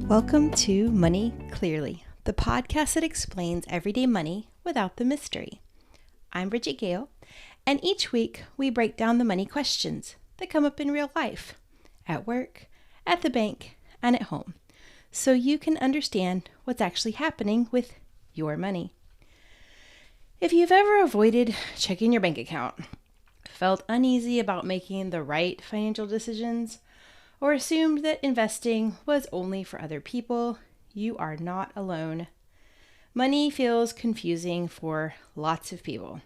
Welcome to Money Clearly, the podcast that explains everyday money without the mystery. I'm Bridget Gale, and each week we break down the money questions that come up in real life, at work, at the bank, and at home, so you can understand what's actually happening with your money. If you've ever avoided checking your bank account, felt uneasy about making the right financial decisions, or assumed that investing was only for other people, you are not alone. Money feels confusing for lots of people.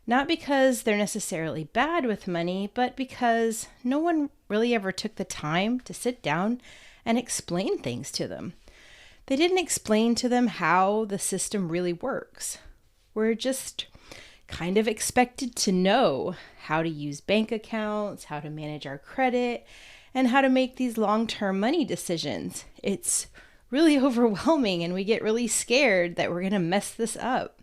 Not because they're necessarily bad with money, but because no one really ever took the time to sit down and explain things to them. They didn't explain to them how the system really works. We're just kind of expected to know how to use bank accounts, how to manage our credit, and how to make these long-term money decisions. It's really overwhelming, and we get really scared that we're going to mess this up.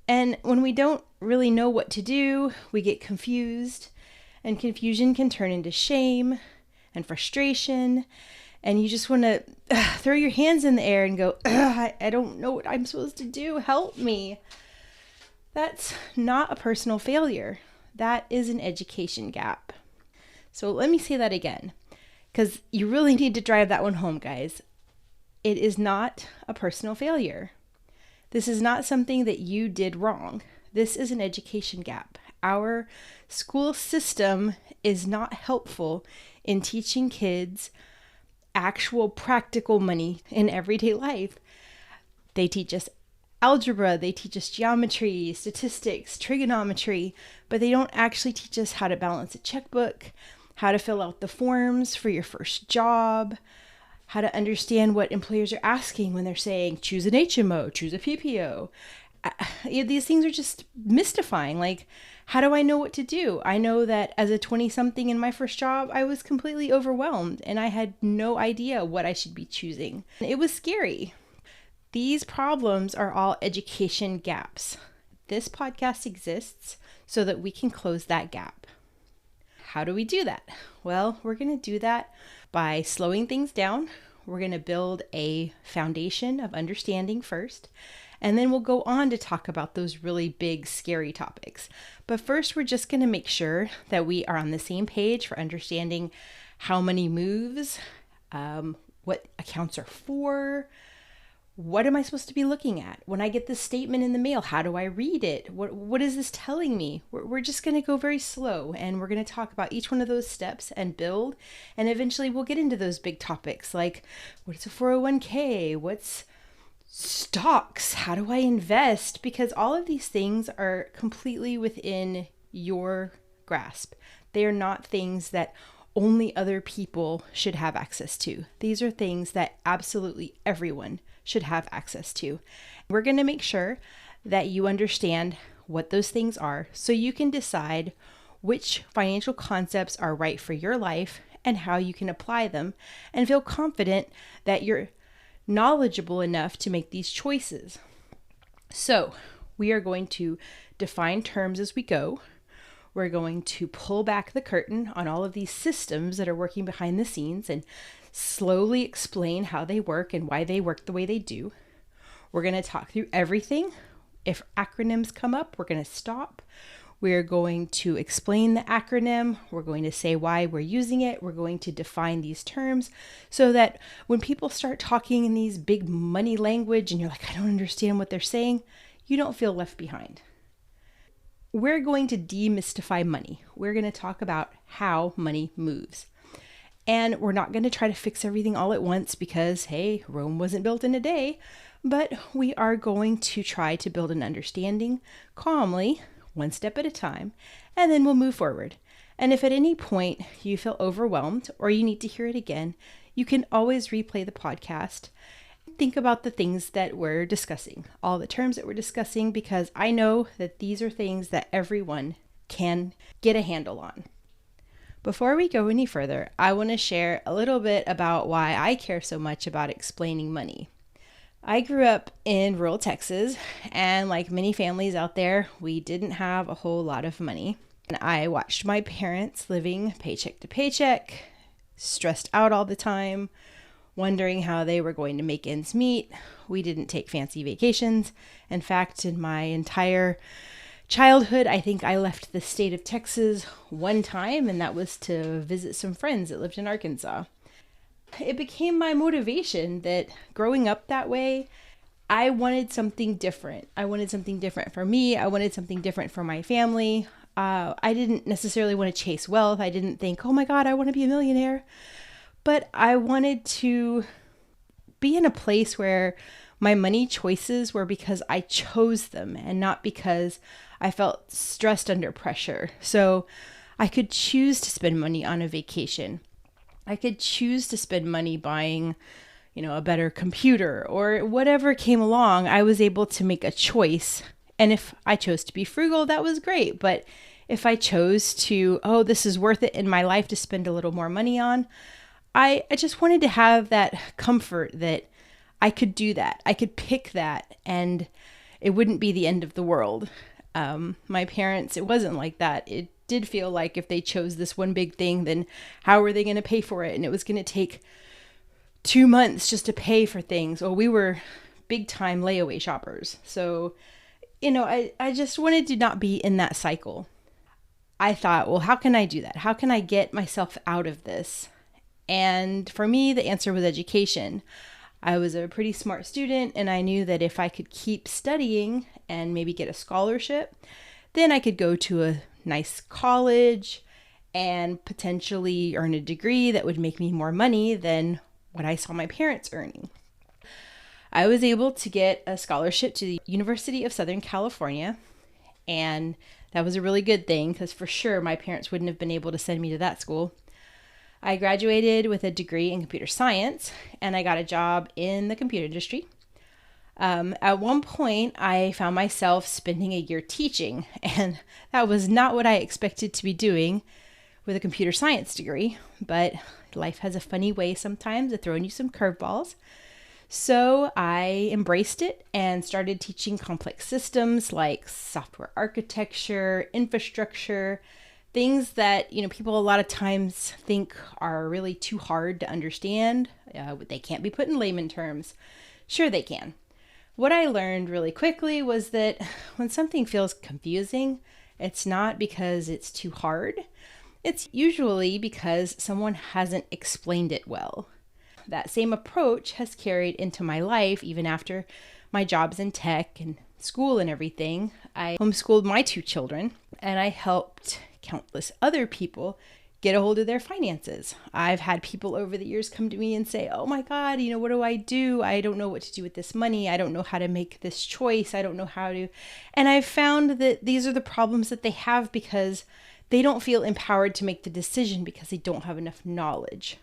And when we don't really know what to do, we get confused, and confusion can turn into shame and frustration, and you just want to throw your hands in the air and go, I don't know what I'm supposed to do. Help me. That's not a personal failure. That is an education gap. So let me say that again, because you really need to drive that one home, guys. It is not a personal failure. This is not something that you did wrong. This is an education gap. Our school system is not helpful in teaching kids actual practical money in everyday life. They teach us algebra, they teach us geometry, statistics, trigonometry, but they don't actually teach us how to balance a checkbook, how to fill out the forms for your first job, how to understand what employers are asking when they're saying, choose an HMO, choose a PPO. These things are just mystifying. Like, how do I know what to do? I know that as a 20-something in my first job, I was completely overwhelmed and I had no idea what I should be choosing. It was scary. These problems are all education gaps. This podcast exists so that we can close that gap. How do we do that? Well, we're going to do that by slowing things down. We're going to build a foundation of understanding first, and then we'll go on to talk about those really big, scary topics. But first, we're just going to make sure that we are on the same page for understanding how money moves, what accounts are for. What am I supposed to be looking at? When I get this statement in the mail, how do I read it? What is this telling me? We're just going to go very slow, and we're going to talk about each one of those steps and build, and eventually we'll get into those big topics like what's a 401k? What's stocks? How do I invest? Because all of these things are completely within your grasp. They are not things that only other people should have access to. These are things that absolutely everyone should have access to. We're going to make sure that you understand what those things are so you can decide which financial concepts are right for your life and how you can apply them and feel confident that you're knowledgeable enough to make these choices. So we are going to define terms as we go. We're going to pull back the curtain on all of these systems that are working behind the scenes and slowly explain how they work and why they work the way they do. We're going to talk through everything. If acronyms come up, we're going to stop. We're going to explain the acronym. We're going to say why we're using it. We're going to define these terms so that when people start talking in these big money language and you're like, I don't understand what they're saying, you don't feel left behind. We're going to demystify money. We're going to talk about how money moves. And we're not going to try to fix everything all at once because, hey, Rome wasn't built in a day. But we are going to try to build an understanding calmly, one step at a time, and then we'll move forward. And if at any point you feel overwhelmed or you need to hear it again, you can always replay the podcast. Think about the things that we're discussing, all the terms that we're discussing, because I know that these are things that everyone can get a handle on. Before we go any further, I want to share a little bit about why I care so much about explaining money. I grew up in rural Texas, and like many families out there, we didn't have a whole lot of money. And I watched my parents living paycheck to paycheck, stressed out all the time, wondering how they were going to make ends meet. We didn't take fancy vacations. In fact, in my entire childhood, I think I left the state of Texas one time, and that was to visit some friends that lived in Arkansas. It became my motivation that growing up that way, I wanted something different. I wanted something different for me. I wanted something different for my family. I didn't necessarily want to chase wealth. I didn't think, oh my God, I want to be a millionaire. But I wanted to be in a place where my money choices were because I chose them and not because I felt stressed under pressure. So I could choose to spend money on a vacation. I could choose to spend money buying, a better computer or whatever came along. I was able to make a choice. And if I chose to be frugal, that was great. But if I chose to, this is worth it in my life to spend a little more money on, I just wanted to have that comfort that I could do that. I could pick that and it wouldn't be the end of the world. My parents, it wasn't like that. It did feel like if they chose this one big thing, then how were they going to pay for it? And it was going to take 2 months just to pay for things. Well, we were big time layaway shoppers. So, I just wanted to not be in that cycle. I thought, well, how can I do that? How can I get myself out of this? And for me, the answer was education. I was a pretty smart student, and I knew that if I could keep studying and maybe get a scholarship, then I could go to a nice college and potentially earn a degree that would make me more money than what I saw my parents earning. I was able to get a scholarship to the University of Southern California, and that was a really good thing because for sure my parents wouldn't have been able to send me to that school. I graduated with a degree in computer science, and I got a job in the computer industry. At one point, I found myself spending a year teaching, and that was not what I expected to be doing with a computer science degree, but life has a funny way sometimes of throwing you some curveballs. So I embraced it and started teaching complex systems like software architecture, infrastructure, things that, people a lot of times think are really too hard to understand. They can't be put in layman terms. Sure, they can. What I learned really quickly was that when something feels confusing, it's not because it's too hard. It's usually because someone hasn't explained it well. That same approach has carried into my life even after my jobs in tech and school and everything. I homeschooled my 2 children, and I helped countless other people get a hold of their finances. I've had people over the years come to me and say, oh my God, what do? I don't know what to do with this money. I don't know how to make this choice. I don't know how to. And I've found that these are the problems that they have because they don't feel empowered to make the decision because they don't have enough knowledge.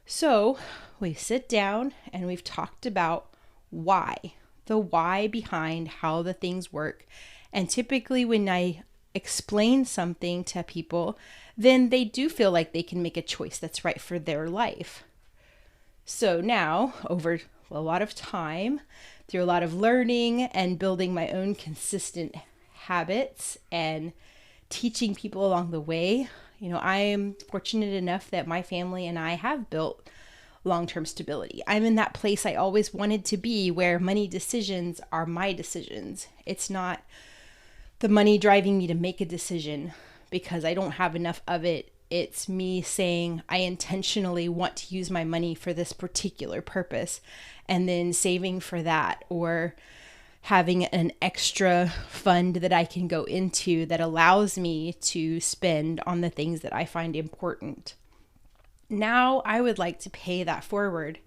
So we sit down and we've talked about the why behind how the things work. And typically when I explain something to people, then they do feel like they can make a choice that's right for their life. So now, over a lot of time, through a lot of learning and building my own consistent habits and teaching people along the way, I am fortunate enough that my family and I have built long-term stability. I'm in that place I always wanted to be where money decisions are my decisions. It's not the money driving me to make a decision because I don't have enough of it. It's me saying I intentionally want to use my money for this particular purpose and then saving for that, or having an extra fund that I can go into that allows me to spend on the things that I find important. Now I would like to pay that forward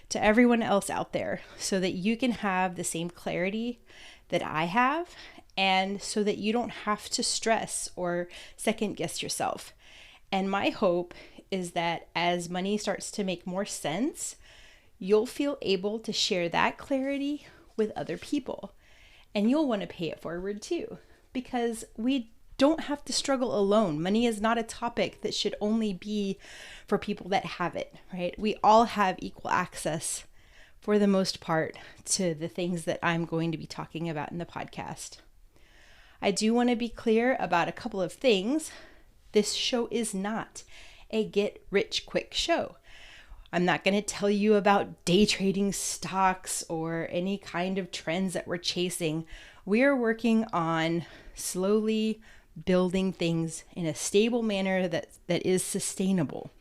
to everyone else out there so that you can have the same clarity that I have, and so that you don't have to stress or second guess yourself. And my hope is that as money starts to make more sense, you'll feel able to share that clarity with other people. And you'll want to pay it forward too, because we don't have to struggle alone. Money is not a topic that should only be for people that have it, right? We all have equal access, for the most part, to the things that I'm going to be talking about in the podcast. I do want to be clear about a couple of things. This show is not a get rich quick show. I'm not going to tell you about day trading stocks or any kind of trends that we're chasing. We are working on slowly building things in a stable manner that is sustainable.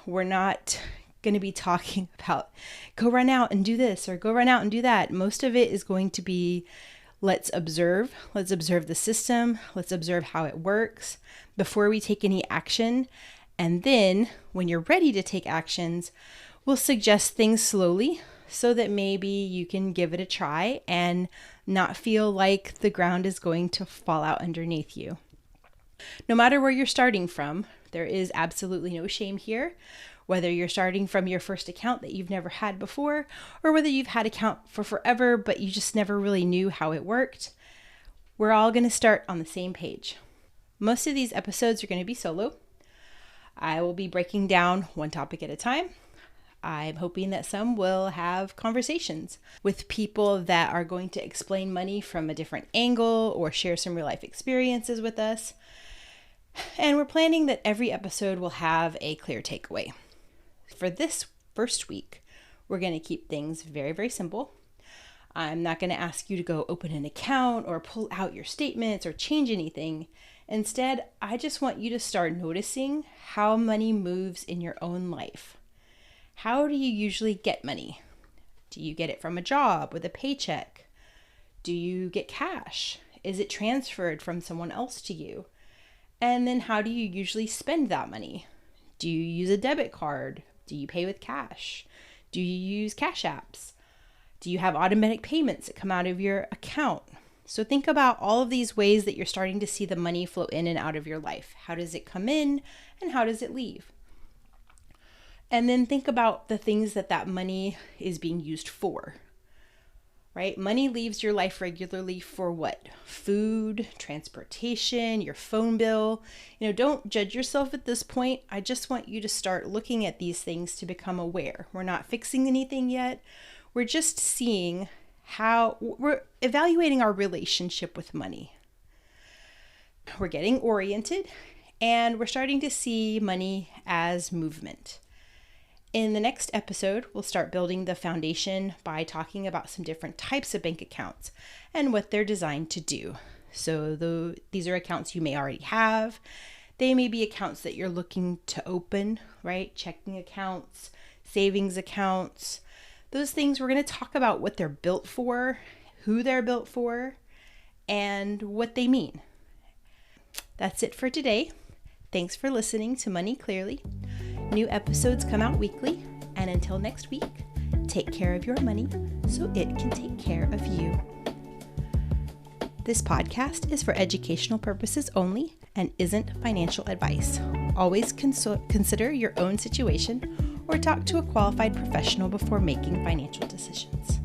We're not going to be talking about go run out and do this or go run out and do that. Most of it is going to be let's observe the system, let's observe how it works before we take any action. And then when you're ready to take actions, we'll suggest things slowly so that maybe you can give it a try and not feel like the ground is going to fall out underneath you. No matter where you're starting from, there is absolutely no shame here. Whether you're starting from your first account that you've never had before, or whether you've had account for forever, but you just never really knew how it worked, we're all going to start on the same page. Most of these episodes are going to be solo. I will be breaking down one topic at a time. I'm hoping that some will have conversations with people that are going to explain money from a different angle or share some real life experiences with us. And we're planning that every episode will have a clear takeaway. For this first week, we're going to keep things very, very simple. I'm not going to ask you to go open an account or pull out your statements or change anything. Instead, I just want you to start noticing how money moves in your own life. How do you usually get money? Do you get it from a job with a paycheck? Do you get cash? Is it transferred from someone else to you? And then how do you usually spend that money? Do you use a debit card? Do you pay with cash? Do you use cash apps? Do you have automatic payments that come out of your account? So think about all of these ways that you're starting to see the money flow in and out of your life. How does it come in and how does it leave? And then think about the things that money is being used for, right? Money leaves your life regularly for what? Food, transportation, your phone bill. Don't judge yourself at this point. I just want you to start looking at these things to become aware. We're not fixing anything yet. We're just seeing how we're evaluating our relationship with money. We're getting oriented and we're starting to see money as movement. In the next episode, we'll start building the foundation by talking about some different types of bank accounts and what they're designed to do. So these are accounts you may already have. They may be accounts that you're looking to open, right? Checking accounts, savings accounts. Those things, we're going to talk about what they're built for, who they're built for, and what they mean. That's it for today. Thanks for listening to Money Clearly. New episodes come out weekly, and until next week, take care of your money so it can take care of you. This podcast is for educational purposes only and isn't financial advice. Always consider your own situation or talk to a qualified professional before making financial decisions.